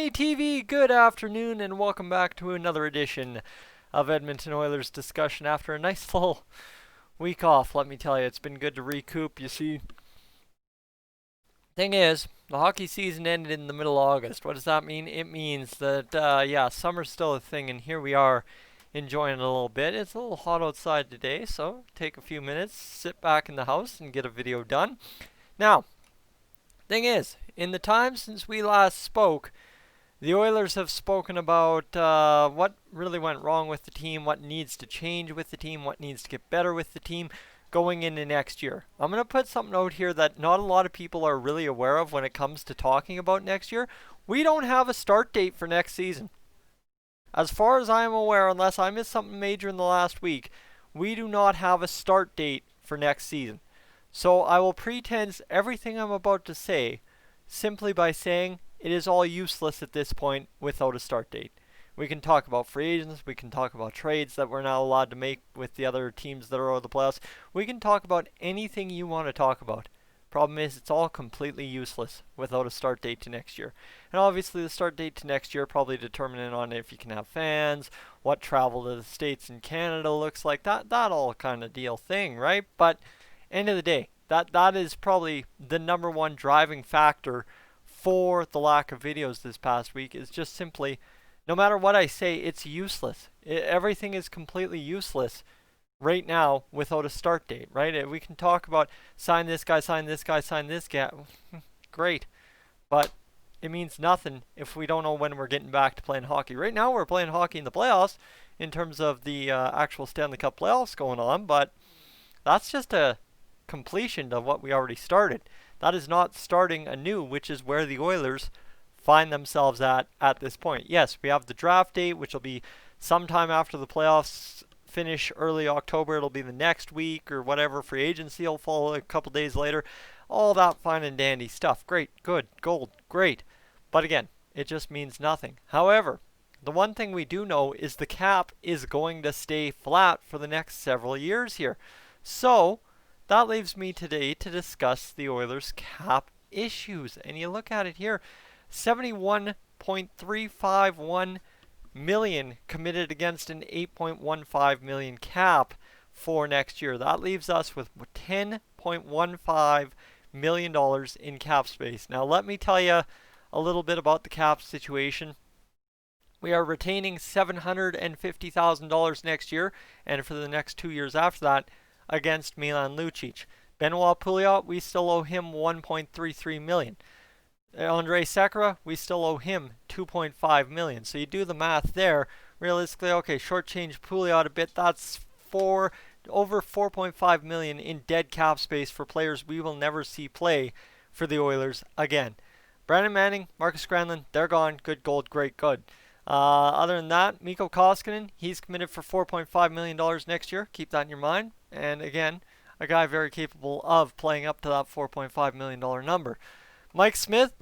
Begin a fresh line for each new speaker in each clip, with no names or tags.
Dolynny TV, good afternoon, and welcome back to another edition of Edmonton Oilers discussion after a nice little week off. Let me tell you, it's been good to recoup. You see, thing is, the hockey season ended in the middle of August. What does that mean? It means that, yeah, summer's still a thing, and here we are enjoying it a little bit. It's a little hot outside today, so take a few minutes, sit back in the house, and get a video done. Now, thing is, in the time since we last spoke, the Oilers have spoken about what really went wrong with the team, what needs to change with the team, what needs to get better with the team going into next year. I'm going to put something out here that not a lot of people are really aware of when it comes to talking about next year. We don't have a start date for next season. As far as I am aware, unless I missed something major in the last week, we do not have a start date for next season. So I will pretense everything I'm about to say simply by saying it is all useless at this point without a start date. We can talk about free agents, we can talk about trades that we're not allowed to make with the other teams that are out of the playoffs. We can talk about anything you want to talk about. Problem is, it's all completely useless without a start date to next year. And obviously the start date to next year probably determinant on if you can have fans, what travel to the States and Canada looks like, that all kind of deal thing, right? But end of the day, that is probably the number one driving factor for the lack of videos this past week, is just simply, no matter what I say, it's useless. Everything is completely useless right now without a start date, right? We can talk about sign this guy, sign this guy, sign this guy. Great. But it means nothing if we don't know when we're getting back to playing hockey. Right now we're playing hockey in the playoffs in terms of the actual Stanley Cup playoffs going on, but that's just a completion of what we already started. That is not starting anew, which is where the Oilers find themselves at this point. Yes, we have the draft date, which will be sometime after the playoffs finish early October. It'll be the next week or whatever. Free agency will follow a couple days later. All that fine and dandy stuff. Great, good, gold, great. But again, it just means nothing. However, the one thing we do know is the cap is going to stay flat for the next several years here. So that leaves me today to discuss the Oilers' cap issues. And you look at it here, $71.351 million committed against an $8.15 million cap for next year. That leaves us with $10.15 million in cap space. Now let me tell you a little bit about the cap situation. We are retaining $750,000 next year, and for the next 2 years after that, against Milan Lucic. Benoit Pouliot, we still owe him $1.33 million. Andrei Sekera, we still owe him $2.5 million. So you do the math there. Realistically, okay, shortchange Pouliot a bit. That's over $4.5 million in dead cap space for players we will never see play for the Oilers again. Brandon Manning, Marcus Granlund, they're gone. Good gold, great good. Other than that, Mikko Koskinen, he's committed for $4.5 million next year. Keep that in your mind. And again, a guy very capable of playing up to that $4.5 million number. Mike Smith,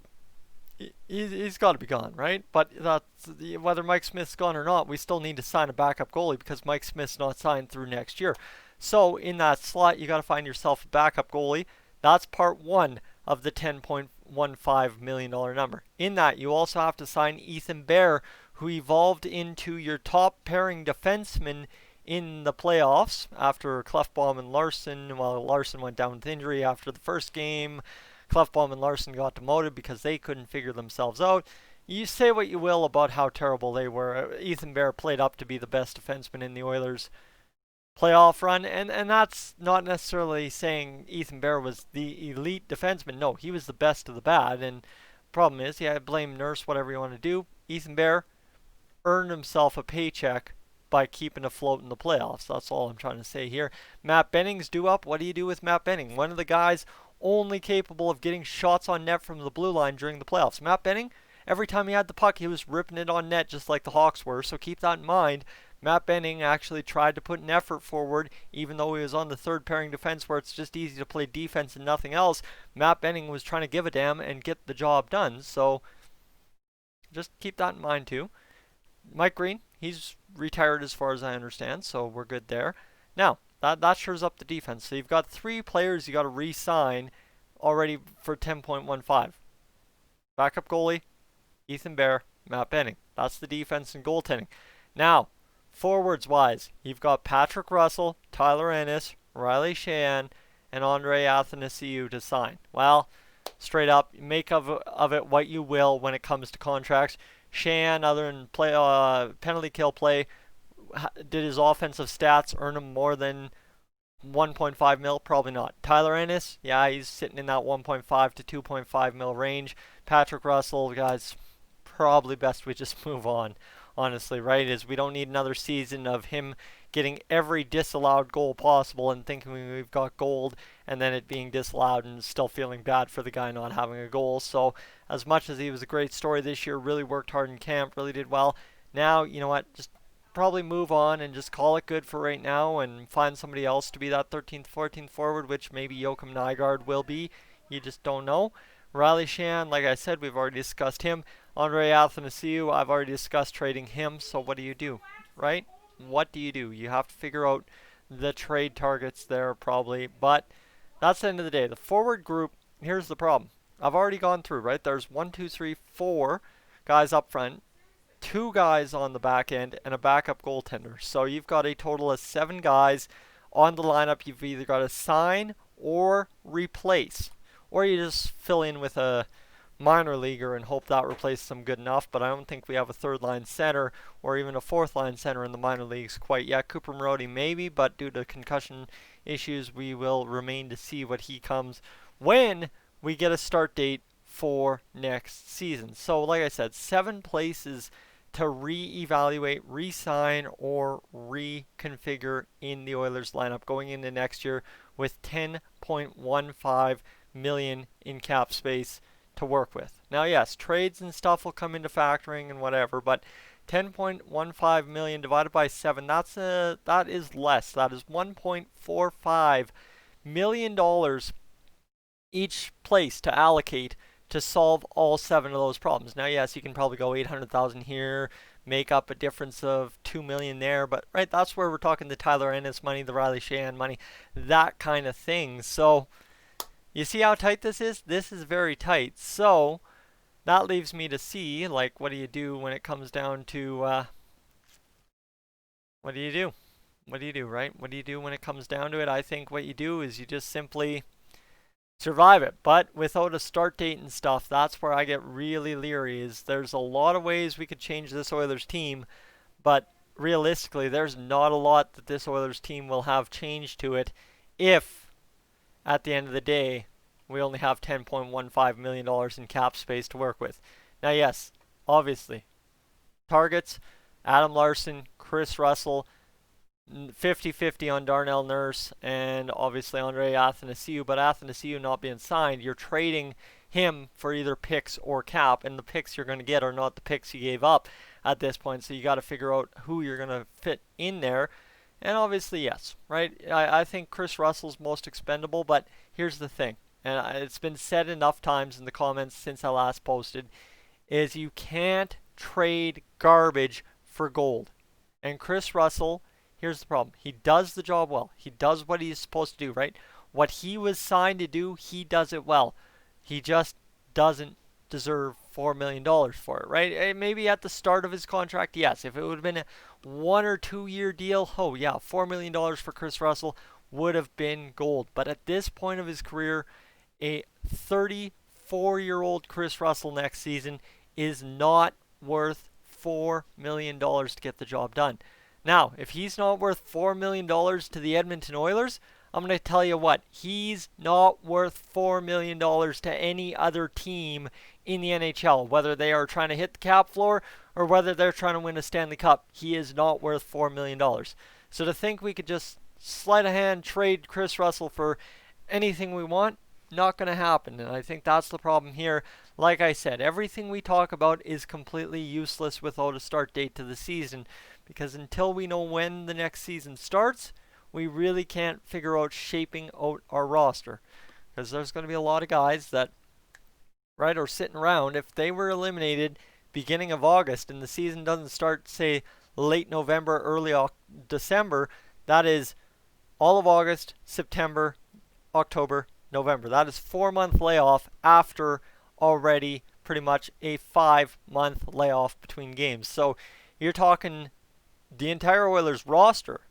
he's got to be gone, right? But whether Mike Smith's gone or not, we still need to sign a backup goalie because Mike Smith's not signed through next year. So in that slot, you got to find yourself a backup goalie. That's part one of the $10.15 million number. In that, you also have to sign Ethan Bear, who evolved into your top pairing defenseman in the playoffs after Klefbom and Larson. Well, Larson went down with injury after the first game. Klefbom and Larson got demoted because they couldn't figure themselves out. You say what you will about how terrible they were. Ethan Bear played up to be the best defenseman in the Oilers' playoff run, and that's not necessarily saying Ethan Bear was the elite defenseman. No, he was the best of the bad, and problem is, yeah, blame Nurse, whatever you want to do. Ethan Bear earned himself a paycheck by keeping afloat in the playoffs. That's all I'm trying to say here. Matt Benning's due up. What do you do with Matt Benning? One of the guys only capable of getting shots on net from the blue line during the playoffs. Matt Benning, every time he had the puck, he was ripping it on net just like the Hawks were, so keep that in mind. Matt Benning actually tried to put an effort forward, even though he was on the third pairing defense where it's just easy to play defense and nothing else. Matt Benning was trying to give a damn and get the job done, so just keep that in mind too. Mike Green, he's retired as far as I understand, so we're good there. Now, that shores up the defense. So you've got 3 players you got to re-sign already for 10.15. Backup goalie, Ethan Bear, Matt Benning. That's the defense and goaltending. Now, forwards-wise, you've got Patrick Russell, Tyler Ennis, Riley Sheahan, and Andre Athanasiou to sign. Well, straight up, make of it what you will when it comes to contracts. Sheahan, other than penalty kill play, did his offensive stats earn him more than 1.5 mil? Probably not. Tyler Ennis, yeah, he's sitting in that 1.5 to 2.5 mil range. Patrick Russell, guys, probably best we just move on, honestly, right? Is we don't need another season of him getting every disallowed goal possible and thinking we've got gold and then it being disallowed and still feeling bad for the guy not having a goal. So as much as he was a great story this year, really worked hard in camp, really did well, now, you know what, just probably move on and just call it good for right now and find somebody else to be that 13th, 14th forward, which maybe Joachim Nygard will be. You just don't know. Riley Sheahan, like I said, we've already discussed him. Andre Athanasiou, I've already discussed trading him. So what do you do, right? What do? You have to figure out the trade targets there probably. But that's the end of the day. The forward group, here's the problem. I've already gone through, right? There's 4 guys up front, 2 guys on the back end, and a backup goaltender. So you've got a total of 7 guys on the lineup. You've either got to sign or replace. Or you just fill in with a minor leaguer and hope that replaces them good enough. But I don't think we have a third-line center or even a fourth-line center in the minor leagues quite yet. Cooper Marody maybe, but due to concussion issues, we will remain to see what he comes when we get a start date for next season. So like I said, 7 places to re-evaluate, re-sign, or reconfigure in the Oilers lineup going into next year with $10.15 million in cap space to work with. Now, yes, trades and stuff will come into factoring and whatever, but $10.15 million divided by 7, that is less. That is $1.45 million each place to allocate to solve all 7 of those problems. Now, yes, you can probably go 800,000 here, make up a difference of 2 million there, but right, that's where we're talking the Tyler Ennis money, the Riley Sheahan money, that kind of thing. So you see how tight this is? This is very tight. So that leaves me to see, like, what do you do when it comes down to, what do you do? What do you do, right? What do you do when it comes down to it? I think what you do is you just simply survive it. But without a start date and stuff, that's where I get really leery. Is there's a lot of ways we could change this Oilers team, but realistically, there's not a lot that this Oilers team will have changed to it if at the end of the day, we only have $10.15 million in cap space to work with. Now, yes, obviously, targets, Adam Larson, Chris Russell, 50-50 on Darnell Nurse, and obviously Andre Athanasiou. But Athanasiou not being signed, you're trading him for either picks or cap, and the picks you're going to get are not the picks you gave up at this point, so you got to figure out who you're going to fit in there. And obviously, yes, right? I think Chris Russell's most expendable, but here's the thing, and it's been said enough times in the comments since I last posted, is you can't trade garbage for gold. And Chris Russell, here's the problem. He does the job well. He does what he's supposed to do, right? What he was signed to do, he does it well. He just doesn't deserve $4 million for it, right? Maybe at the start of his contract, yes. If it would have been a 1 or 2 year deal, oh yeah, $4 million for Chris Russell would have been gold. But at this point of his career, a 34-year-old Chris Russell next season is not worth $4 million to get the job done. Now, if he's not worth $4 million to the Edmonton Oilers, I'm going to tell you what, he's not worth $4 million to any other team in the NHL, whether they are trying to hit the cap floor or whether they're trying to win a Stanley Cup. He is not worth $4 million. So to think we could just sleight of hand trade Chris Russell for anything we want, not going to happen. And I think that's the problem here. Like I said, everything we talk about is completely useless without a start date to the season, because until we know when the next season starts, we really can't figure out shaping out our roster, because there's going to be a lot of guys that, right, are sitting around. If they were eliminated beginning of August and the season doesn't start, say, late November, early December, that is all of August, September, October, November. That is 4-month layoff after already pretty much a 5-month layoff between games. So you're talking the entire Oilers roster,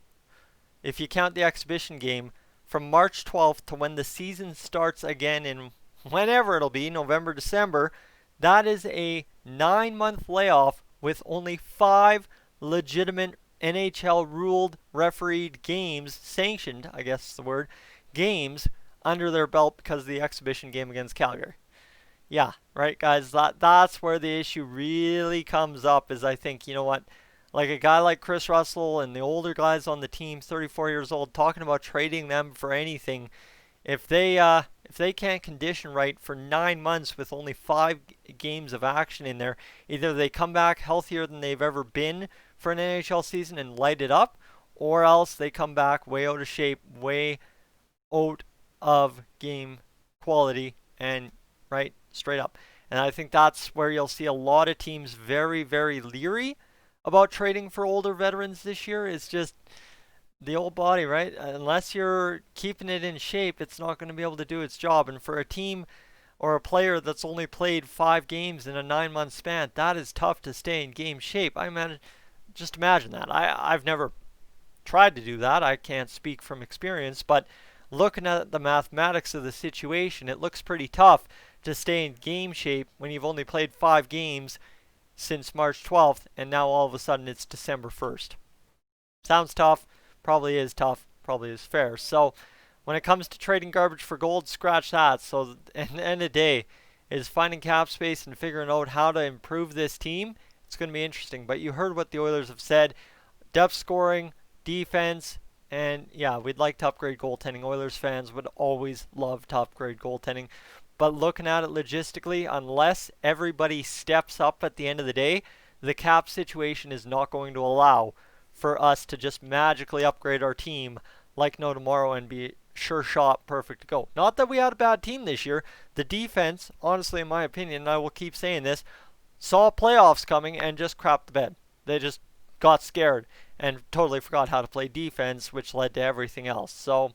if you count the exhibition game, from March 12th to when the season starts again in whenever it'll be, November, December, that is a 9-month layoff with only 5 legitimate NHL ruled refereed games, sanctioned, I guess is the word, games under their belt because of the exhibition game against Calgary. Yeah, right, guys, that's where the issue really comes up is I think, you know what, like a guy like Chris Russell and the older guys on the team, 34 years old, talking about trading them for anything, if they can't condition right for 9 months with only 5 games of action in there, either they come back healthier than they've ever been for an NHL season and light it up, or else they come back way out of shape, way out of game quality, and right, straight up. And I think that's where you'll see a lot of teams very, very leery about trading for older veterans this year. Is just the old body, right? Unless you're keeping it in shape, it's not going to be able to do its job. And for a team or a player that's only played 5 games in a 9-month span, that is tough to stay in game shape. Just imagine that. I've never tried to do that. I can't speak from experience, but looking at the mathematics of the situation, it looks pretty tough to stay in game shape when you've only played 5 games since March 12th, and now all of a sudden it's December 1st. Sounds tough, probably is tough, probably is fair. So when it comes to trading garbage for gold, scratch that. So at the end of the day is finding cap space and figuring out how to improve this team. It's going to be interesting. But you heard what the Oilers have said. Depth scoring, defense, and yeah, we'd like to upgrade goaltending. Oilers fans would always love to upgrade goaltending. But looking at it logistically, unless everybody steps up at the end of the day, the cap situation is not going to allow for us to just magically upgrade our team like no tomorrow and be sure shot perfect to go. Not that we had a bad team this year. The defense, honestly, in my opinion, and I will keep saying this, saw playoffs coming and just crapped the bed. They just got scared and totally forgot how to play defense, which led to everything else. So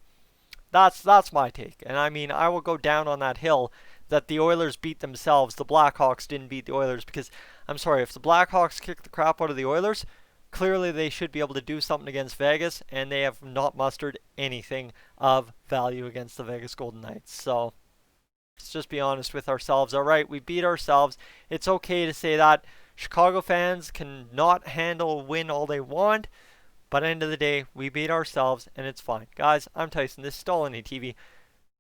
that's my take. And I mean, I will go down on that hill that the Oilers beat themselves. The Blackhawks didn't beat the Oilers because, I'm sorry, if the Blackhawks kick the crap out of the Oilers, clearly they should be able to do something against Vegas, and they have not mustered anything of value against the Vegas Golden Knights. So let's just be honest with ourselves. All right, we beat ourselves. It's okay to say that. Chicago fans can not handle a win all they want, but at the end of the day, we beat ourselves, and it's fine. Guys, I'm Tyson. This is Dolynny TV.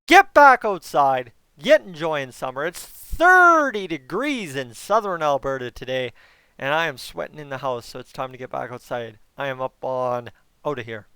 Get back outside. Get enjoying summer. It's 30 degrees in southern Alberta today, and I am sweating in the house, so it's time to get back outside. I am up on out of here.